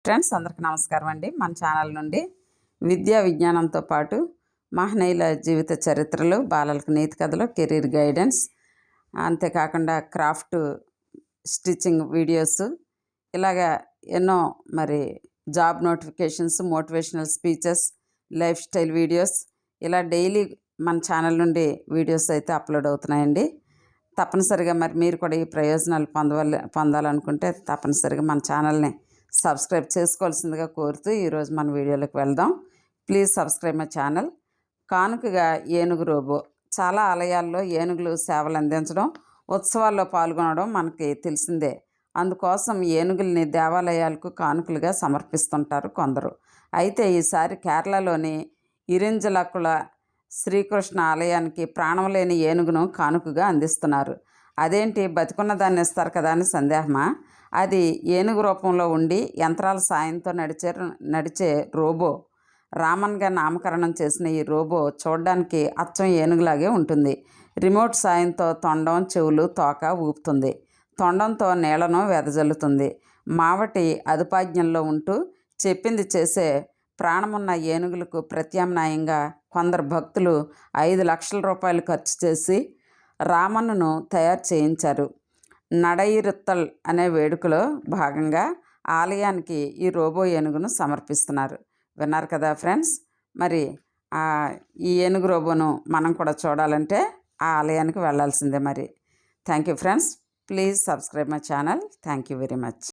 Friends, అందరికీ నమస్కారం అండి. మన ఛానల్ నుండి విద్యా విజ్ఞానంతో పాటు మహనీయుల జీవిత చరిత్రలు, బాలలకు నీతి కథలు, కెరీర్ గైడెన్స్, అంతేకాకుండా క్రాఫ్ట్ స్టిచ్చింగ్ వీడియోస్, ఇలాగా ఎన్నో మరి job notifications, motivational speeches, life style videos, ఇలా డైలీ మన ఛానల్ నుండి వీడియోస్ అయితే అప్లోడ్ అవుతున్నాయండి. తప్పనిసరిగా మరి మీరు కూడా ఈ ప్రయోజనాలు పొందాలనుకుంటే తప్పనిసరిగా మన ఛానల్ని సబ్స్క్రైబ్ చేసుకోవాల్సిందిగా కోరుతూ ఈరోజు మన వీడియోలోకి వెళ్దాం. Please subscribe my channel. కానుకగా ఏనుగు రోబో. చాలా ఆలయాల్లో ఏనుగులు సేవలు అందించడం, ఉత్సవాల్లో పాల్గొనడం మనకి తెలిసిందే. అందుకోసం ఏనుగుల్ని దేవాలయాలకు కానుకలుగా సమర్పిస్తుంటారు కొందరు. అయితే ఈసారి కేరళలోని ఇరింజలకుల శ్రీకృష్ణ ఆలయానికి ప్రాణం లేని ఏనుగును కానుకగా అందిస్తున్నారు. అదేంటి, బతికున్న దాన్ని ఇస్తారు కదా అని సందేహమా? అది ఏనుగు రూపంలో ఉండి యంత్రాల సాయంతో నడిచే రోబో. రామన్గా నామకరణం చేసిన ఈ రోబో చూడడానికి అచ్చం ఏనుగులాగే ఉంటుంది. రిమోట్ సాయంతో తొండం, చెవులు, తోక ఊపుతుంది. తొండంతో నీళ్లను వెదజల్లుతుంది. మావటి అదుపాజ్ఞంలో ఉంటూ చెప్పింది చేసే ప్రాణమున్న ఏనుగులకు ప్రత్యామ్నాయంగా కొందరు భక్తులు 5 లక్షల రూపాయలు ఖర్చు చేసి రామన్ను తయారు చేయించారు. నడయిరుత్తల్ అనే వేడుకలో భాగంగా ఆలయానికి ఈ రోబో ఏనుగును సమర్పిస్తున్నారు. విన్నారు కదా ఫ్రెండ్స్. మరి ఈ ఏనుగు రోబోను మనం కూడా చూడాలంటే ఆ ఆలయానికి వెళ్ళాల్సిందే. మరి thank you friends. Please subscribe my channel. Thank you very much.